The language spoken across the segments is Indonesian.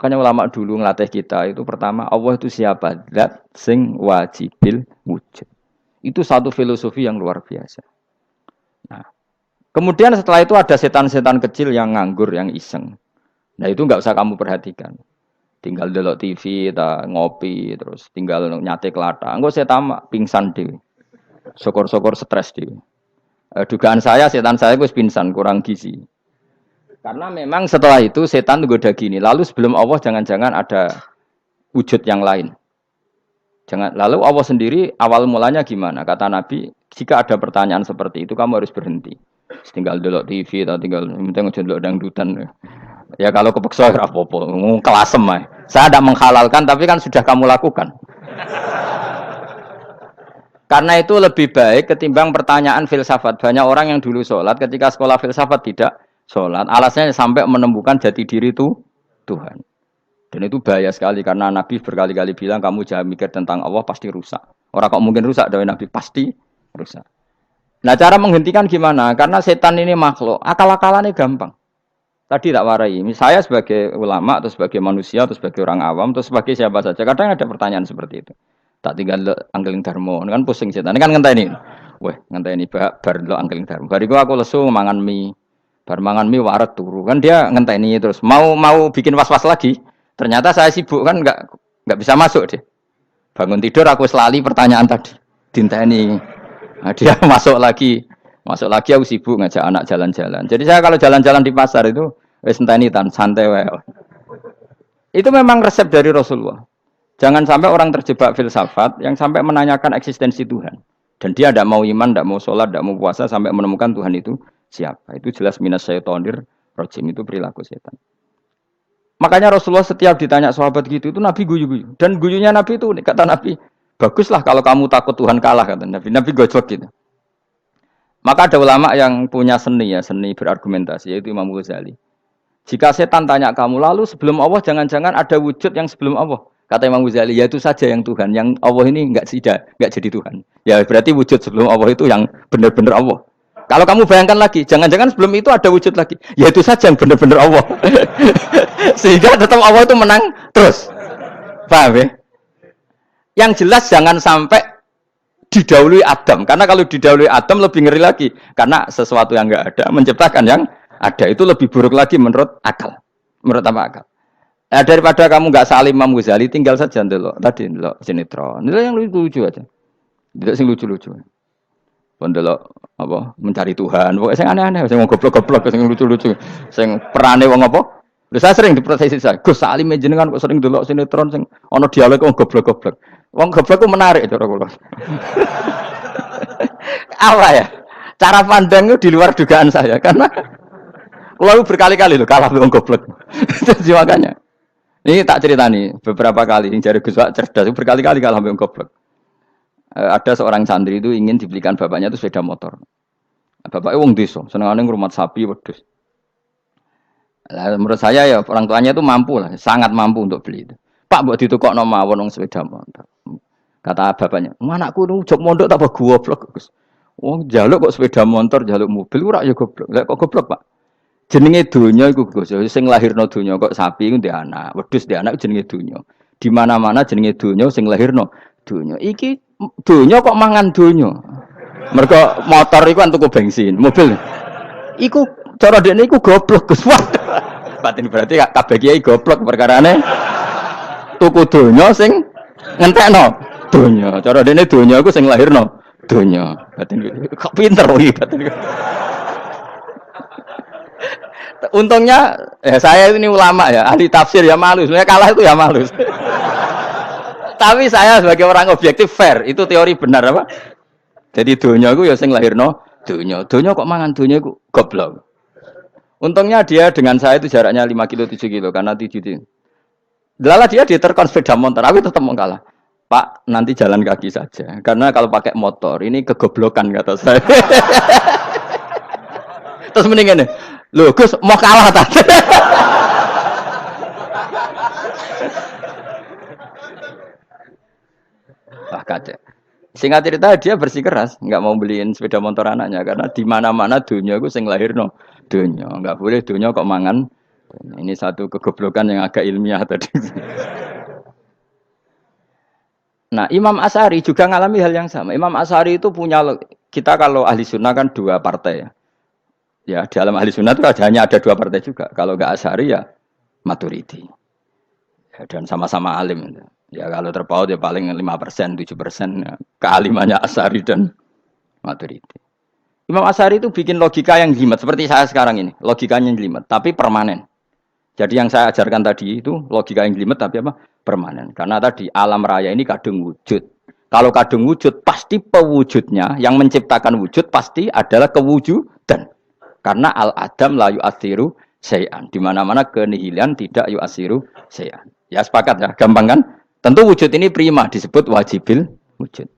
Makanya ulama dulu ngelatih kita itu pertama Allah itu siapa? Zat sing wajibil wujud. Itu satu filosofi yang luar biasa. Nah, kemudian setelah itu ada setan-setan kecil yang nganggur, yang iseng. Nah itu nggak usah kamu perhatikan. Tinggal delok TV, ngopi, terus tinggal nyate kelata. Enggak saya tamak, pingsan dewe. Syukur-syukur stres dewe. Dugaan saya setan saya gue pingsan, kurang gizi. Karena memang setelah itu setan goda gini. Lalu sebelum Allah jangan-jangan ada wujud yang lain. Jangan. Lalu Allah sendiri awal mulanya gimana? Kata Nabi, jika ada pertanyaan seperti itu kamu harus berhenti. Tinggal delok TV atau tinggal penting aja delok dangdutan. Ya kalau kepeksa ora apa-apa, kelasem ae. Saya tidak menghalalkan tapi kan sudah kamu lakukan. Karena itu lebih baik ketimbang pertanyaan filsafat. Banyak orang yang dulu sholat ketika sekolah filsafat tidak sholat. Alasannya sampai menemukan jati diri itu Tuhan. Dan itu bahaya sekali karena Nabi berkali-kali bilang kamu jangan mikir tentang Allah pasti rusak. Orang kok mungkin rusak dari Nabi pasti rusak. Nah cara menghentikan gimana? Karena setan ini makhluk, akal-akalannya gampang. Tadi tak warai, saya sebagai ulama atau sebagai manusia atau sebagai orang awam atau sebagai siapa saja. Kadang ada pertanyaan seperti itu. Tak tinggal anggeling dharma, kan pusing setan. Ini kan ngenteni. Weh, ngenteni bar lo anggeling dharma. Bariku aku lesu mangan mie. Bar mangan mie waret turu. Kan dia ngenteni terus mau bikin was-was lagi. Ternyata saya sibuk kan enggak bisa masuk deh. Bangun tidur aku selali pertanyaan tadi. Dinteni. Nah, dia masuk lagi aku sibuk ngajak anak jalan-jalan. Jadi saya kalau jalan-jalan di pasar itu wis enteni tan santai wae. Itu memang resep dari Rasulullah. Jangan sampai orang terjebak filsafat yang sampai menanyakan eksistensi Tuhan. Dan dia tidak mau iman, tidak mau sholat, tidak mau puasa sampai menemukan Tuhan itu siapa. Itu jelas minas syaitonir rajim, itu perilaku setan. Makanya Rasulullah setiap ditanya sahabat gitu itu Nabi guyu-guyu. Dan guyunya Nabi itu kata Nabi, baguslah kalau kamu takut Tuhan kalah kata Nabi. Nabi gojlok gitu. Maka ada ulama yang punya seni berargumentasi yaitu Imam Ghazali. Jika setan tanya kamu lalu sebelum Allah jangan-jangan ada wujud yang sebelum Allah. Kata Imam Ghazali, ya itu saja yang Tuhan, yang Allah ini enggak jadi Tuhan. Ya berarti wujud sebelum Allah itu yang benar-benar Allah. Kalau kamu bayangkan lagi, jangan-jangan sebelum itu ada wujud lagi. Ya itu saja yang benar-benar Allah. Sehingga tetap Allah itu menang terus. Paham ya? Yang jelas jangan sampai didahului Adam. Karena kalau didahului Adam lebih ngeri lagi. Karena sesuatu yang enggak ada menciptakan yang ada. Itu lebih buruk lagi menurut akal. Menurut apa akal? Nah, daripada kamu enggak salim Imam Ghazali, tinggal saja ndelok. Tadi ndelok sinetron. Ndelok yang lucu-lucu aja. Ndelok sing lucu-lucu. Ndelok apa mencari Tuhan. Pokoke sing aneh-aneh, sing goblok-goblok, sing lucu-lucu. Sing perane wong apa? Lha saya sering diprotes saya. Gus Salim jenengan kok sering ndelok sinetron sing ana dialog wong goblok-goblok. Wong goblok ku menarik cara kula. Apa ya? Cara pandang itu di luar dugaan saya karena kula berkali-kali lho kalah wong goblok. Jadi makanya ini tak cerita nih beberapa kali yang jari Gus Wak cerdas berkali-kali kalah wong goblok. Ada seorang santri itu ingin dibelikan bapaknya itu sepeda motor. Bapaknya wong desa, senengane ngrumat sapi wedhus. Lah menurut saya ya orang tuanya itu mampu lah, sangat mampu untuk beli itu. Pak mbok ditukokno mawon wong sepeda motor. Kata bapaknya, "Anakku nu jog mondok tak goblok, Gus." Wong njaluk kok sepeda motor, njaluk mobil ora ya goblok. Lah kok goblok, Pak? Jenenge donya iku Gus, sing lahirno donya kok sapi iku ndek anak, wedhus ndek anak jenenge donya. Di mana-mana jenenge donya sing lahirno donya. Iki donya kok mangan donya. Mergo motor iku kan tuku bensin, mobil. Iku cara dekne iku goblok Gus. Batin berarti kabeh kiai goblok perkarane tuku donya sing ngentekno donya. Cara dekne donya iku sing lahirno donya. Batin kok pinter iki batin. Untungnya saya ini ulama ya, ahli tafsir ya malu. Sebenarnya kalah itu ya malu. Tapi saya sebagai orang objektif fair, itu teori benar apa? Jadi donya iku ya sing lahirno donya. Donya kok mangan donya iku goblok. Untungnya dia dengan saya itu jaraknya 5 kilo 7 kilo karena tidur. Lala dia diterkon sepeda motor, aku tetap mau kalah. Pak, nanti jalan kaki saja. Karena kalau pakai motor ini kegoblokan kata saya. Terus mendingan nih, loh Gus mau kalah tadi. Wah kacau. Singkat cerita dia bersikeras, nggak mau beliin sepeda motor anaknya karena di mana-mana dunia gue sing lahir no dunia, nggak boleh dunia kok mangan Ini satu kegoblokan yang agak ilmiah tadi. Nah, Imam Asy'ari juga mengalami hal yang sama. Imam Asy'ari itu punya, kita kalau ahli sunnah kan dua partai ya. Ya, dalam ahli sunnah itu hanya ada dua partai juga. Kalau nggak Asy'ari ya Maturidi. Ya, dan sama-sama alim. Ya kalau terpaut ya paling 5%, 7% ya. Kealimannya Asy'ari dan Maturidi. Imam Asy'ari itu bikin logika yang jelimet seperti saya sekarang ini. Logikanya jelimet, tapi permanen. Jadi yang saya ajarkan tadi itu logika yang jelimet tapi apa? Permanen. Karena tadi alam raya ini kadung wujud. Kalau kadung wujud pasti pewujudnya yang menciptakan wujud pasti adalah kewujudan. Karena al-adam la yu'atsiru syai'an. Di mana-mana kenihilan tidak yu'atsiru syai'an. Ya sepakat ya, gampang kan? Tentu wujud ini prima disebut wajibil wujud.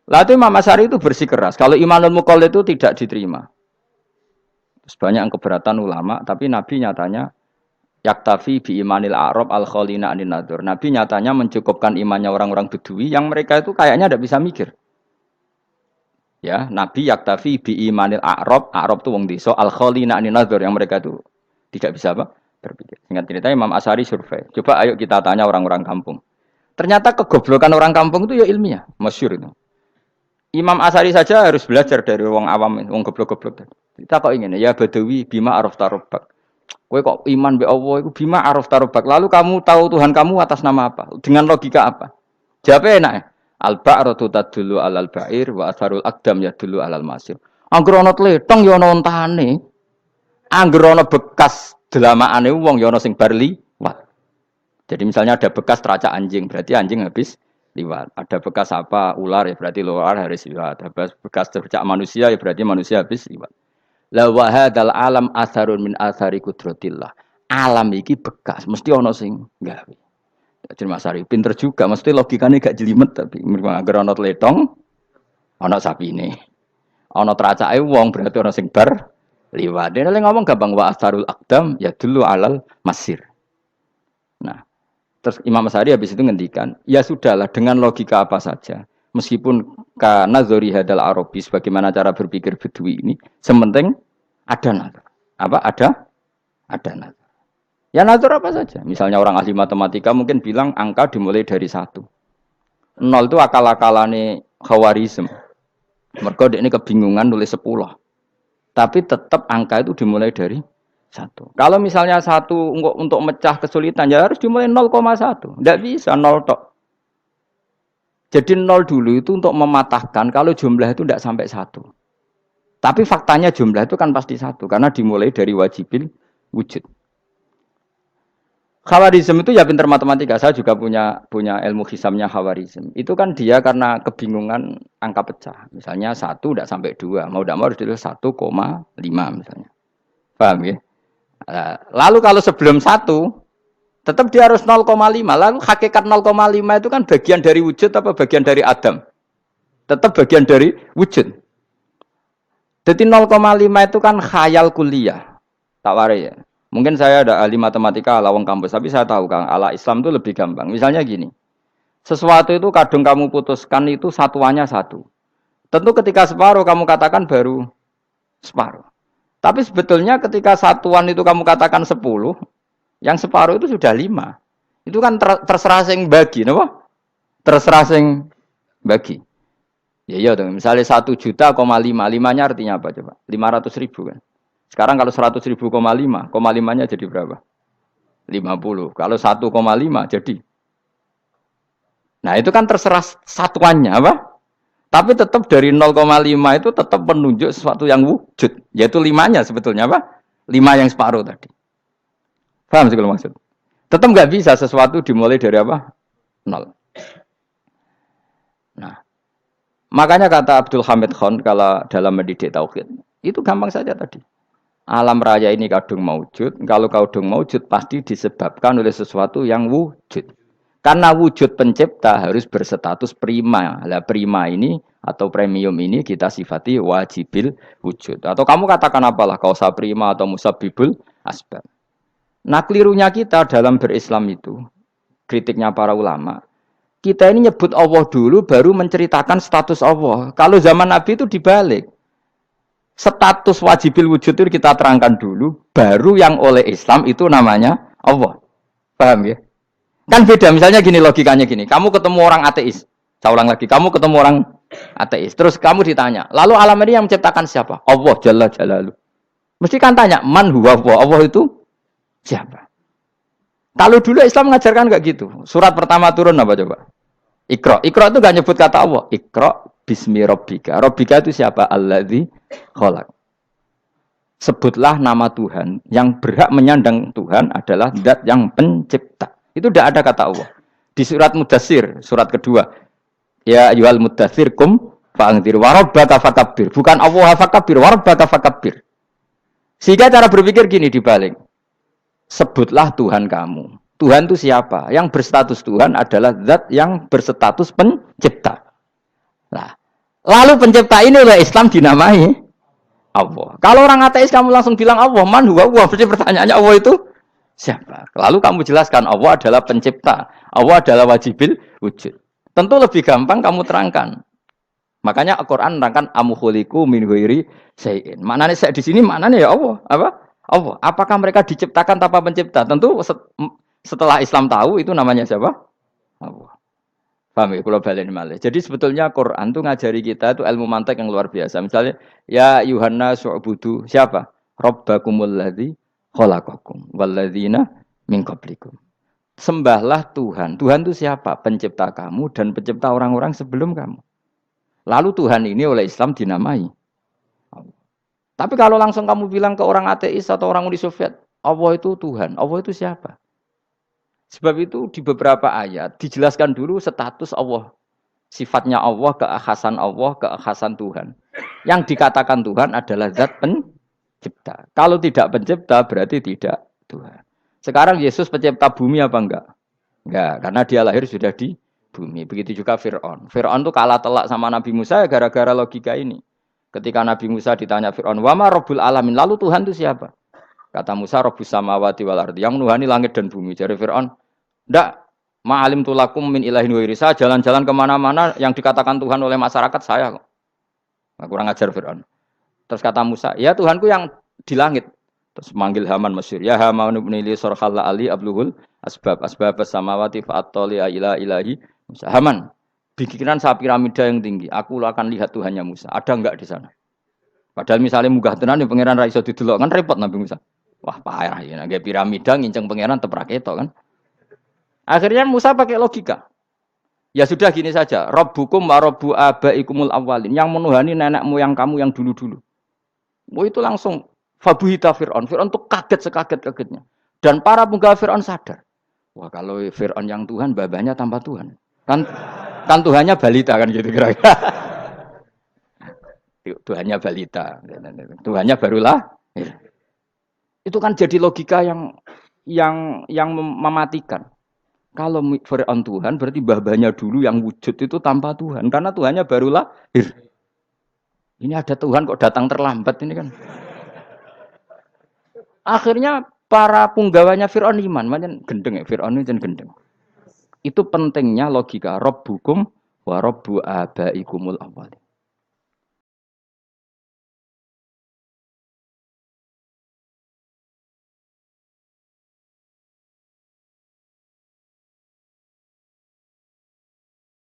Lalu Imam Asy'ari itu bersikeras. Kalau imanul muqallid itu tidak diterima. Terus banyak yang keberatan ulama, tapi Nabi nyatanya yaktafi bi imanil a'rab al khalina anin nadur. Nabi nyatanya mencukupkan imannya orang-orang Bedui yang mereka itu kayaknya tidak bisa mikir. Ya, Nabi yaktafi bi imanil a'rab itu wong desa al khalina anin nadur yang mereka itu tidak bisa apa? Berpikir. Singkat cerita Imam Asy'ari survei. Coba ayo kita tanya orang-orang kampung. Ternyata kegoblokan orang kampung itu ya ilmiah, masyhur itu. Imam Asy'ari saja harus belajar dari wong awam, wong goblok-goblok. Kita kok ingin ya Badawi bima araf tarobbak. Kowe kok iman be Allah itu bima araf tarobbak. Lalu kamu tahu Tuhan kamu atas nama apa? Dengan logika apa? Jawabnya enak ya. Al-ba'ratu tadullu 'alal ba'ir wa atharul aqdam yadullu 'alal masir. Angger ana tletong ya ana ontane. Angger ana bekas delamaane wong ya ana sing bar liwat. Jadi misalnya ada bekas teracak anjing, berarti anjing habis liwat. Ada bekas apa ular ya berarti ular harus liwat. Ada bekas teracak manusia ya berarti manusia habis liwat. La wa hadzal alam atharun min athari qudratillah. Alam iki bekas, mesti ana sing gawe. Jadi Mas Ari pinter juga, mesti logikane gak jelimet tapi agar ana tletong ana sapine. Ana teracake wong berarti ana sing bar liwat. Dene ngomong gampang wa atharul aqdam ya dulu alal masir. Nah, terus Imam Asy'ari habis itu ngendikan, ya sudahlah dengan logika apa saja. Meskipun karena zori hadal Arabi bagaimana cara berpikir Bedui ini, sementing ada nazar. Apa ada nazar. Ya nazar apa saja. Misalnya orang ahli matematika mungkin bilang angka dimulai dari 1. 0 itu akal-akalane Khawarizm. Mergo ini kebingungan nulis 10. Tapi tetap angka itu dimulai dari 1. Kalau misalnya 1 untuk mecah kesulitan ya harus dimulai 0,1. Tidak bisa 0 tok. Jadi 0 dulu itu untuk mematahkan kalau jumlah itu tidak sampai 1. Tapi faktanya jumlah itu kan pasti 1 karena dimulai dari wajibil wujud. Khawarizm itu ya pinter matematika. Saya juga punya ilmu hisamnya Khawarizm. Itu kan dia karena kebingungan angka pecah. Misalnya 1 tidak sampai 2. Mau tidak mau harus ditulis 1,5 misalnya. Paham ya? Lalu kalau sebelum 1 tetap dia harus 0,5. Lalu hakikat 0,5 itu kan bagian dari wujud apa bagian dari Adam? Tetap bagian dari wujud. Jadi 0,5 itu kan khayal kuliah. Tak warai ya. Mungkin saya ada ahli matematika ala wong kampus, tapi saya tahu Kang, ala Islam itu lebih gampang. Misalnya gini. Sesuatu itu kadung kamu putuskan itu satuannya 1. Tentu ketika separuh kamu katakan baru separuh. Tapi sebetulnya ketika satuan itu kamu katakan 10, yang separuh itu sudah 5. Itu kan terserah sing bagi, napa? Terserah sing bagi. Ya iya dong, misalnya 1 juta, 5-nya artinya apa coba? 500.000 kan. Sekarang kalau 100.000, 5-nya jadi berapa? 50. Kalau 1,5 jadi. Nah itu kan terserah satuannya apa? Tapi tetap dari 0,5 itu tetap menunjuk sesuatu yang wujud. Yaitu 5-nya sebetulnya apa? 5 yang separuh tadi. Paham sih kalau maksud? Tetap nggak bisa sesuatu dimulai dari apa? 0. Nah, makanya kata Abdul Hamid Khan kalau dalam mendidik tauhid, itu gampang saja tadi. Alam raya ini kadung maujud. Kalau kadung maujud pasti disebabkan oleh sesuatu yang wujud. Karena wujud pencipta harus berstatus prima. Lah prima ini atau premium ini kita sifati wajibil wujud. Atau kamu katakan apalah kausa prima atau musabibul asbab. Nah kelirunya kita dalam berislam itu, kritiknya para ulama, kita ini nyebut Allah dulu baru menceritakan status Allah. Kalau zaman Nabi itu dibalik. Status wajibil wujud itu kita terangkan dulu, baru yang oleh Islam itu namanya Allah. Paham ya? Kan beda, misalnya gini logikanya gini, kamu ketemu orang ateis, saya ulang lagi, kamu ketemu orang ateis, terus kamu ditanya, lalu alam ini yang menciptakan siapa? Allah Jalla Jalaluh. Mesti kan tanya, man huwa Allah, Allah itu siapa? Kalau dulu Islam mengajarkan enggak gitu. Surat pertama turun apa coba? Iqra. Iqra itu enggak nyebut kata Allah. Iqra bismi rabbika. Rabbika itu siapa? Alladzi khalaq. Sebutlah nama Tuhan. Yang berhak menyandang Tuhan adalah zat yang pencipta. Itu tidak ada kata Allah. Di surat Mudatsir, surat kedua. Ya ayyuhal mudatsir kum fa'anzir wa rabbaka fakabbir. Bukan Allah fakabbir, wa rabbaka fakabbir. Sehingga cara berpikir gini dibalik. Sebutlah Tuhan kamu. Tuhan itu siapa? Yang berstatus Tuhan adalah zat yang berstatus pencipta. Nah, lalu pencipta ini oleh Islam dinamai Allah. Kalau orang ateis kamu langsung bilang Allah, man huwa Allah. Berarti pertanyaannya Allah itu siapa? Lalu kamu jelaskan Allah adalah pencipta. Allah adalah wajibil wujud. Tentu lebih gampang kamu terangkan. Makanya Al-Quran menerangkan amuhuliku min ghairi syai'in. Maknanya saya di sini maknanya ya Allah. Apa? Allah. Apakah mereka diciptakan tanpa pencipta? Tentu setelah Islam tahu itu namanya siapa? Allah. Paham ya? Kalau balen malih. Jadi sebetulnya Quran itu ngajari kita itu ilmu mantik yang luar biasa. Misalnya ya Yuhanna su'budu siapa? Rabbakumul ladzi khalaqakum walladzina min qablikum. Sembahlah Tuhan. Tuhan itu siapa? Pencipta kamu dan pencipta orang-orang sebelum kamu. Lalu Tuhan ini oleh Islam dinamai Allah. Tapi kalau langsung kamu bilang ke orang ateis atau orang Uni Soviet, Allah itu Tuhan, Allah itu siapa? Sebab itu di beberapa ayat dijelaskan dulu status Allah. Sifatnya Allah, keakhasan Tuhan. Yang dikatakan Tuhan adalah zat pencipta. Kalau tidak pencipta berarti tidak Tuhan. Sekarang Yesus pencipta bumi apa enggak? Enggak, karena dia lahir sudah di bumi. Begitu juga Fir'aun. Fir'aun itu kalah telak sama Nabi Musa gara-gara logika ini. Ketika Nabi Musa ditanya Fir'aun, "Wama Rabbul Alamin?" Lalu Tuhan itu siapa? Kata Musa, Rabbus samawati wal ardi, yang menuhani langit dan bumi. Jadi Fir'aun, "Ndak, ma'alim tulakum min ilahin wa irisa, jalan-jalan kemana-mana yang dikatakan Tuhan oleh masyarakat saya kok." Nah, kurang ajar Fir'aun. Terus kata Musa, "Ya Tuhanku yang di langit." Terus manggil Haman Mesir, "Ya Haman ibn li surhalla ali abluhul asbab samawati fa'attali ila ilahi Musa." Haman, bikinan saya piramida yang tinggi. Aku akan lihat Tuhannya Musa. Ada enggak di sana? Padahal misalnya munggah tenan yang pangeran ra iso didelok kan repot Nabi Musa. Wah, payah ya nggih piramida nginceng pangeran teprak ketok kan. Akhirnya Musa pakai logika. Ya sudah gini saja, Rabbukum wa rabbu abaikumul awwalin. Yang menuhani nenek moyang kamu yang dulu-dulu. Oh itu langsung fabuhita Fir'aun. Fir'aun tuh kaget sekaget-kagetnya. Dan para penggawa Fir'aun sadar. Wah, kalau Fir'aun yang Tuhan, babanya tanpa Tuhan. Kan Tuhannya balita kan gitu kira-kira. Tuhannya balita. Tuhannya barulah. Itu kan jadi logika yang mematikan. Kalau Fir'aun Tuhan berarti babanya dulu yang wujud itu tanpa Tuhan. Karena Tuhannya barulah. Ini ada Tuhan kok datang terlambat ini kan. Akhirnya para punggawanya Fir'aun iman. Macam gendeng ya. Fir'aun itu gendeng. Itu pentingnya logika Rabbukum wa rabbu abaikumul awwalin.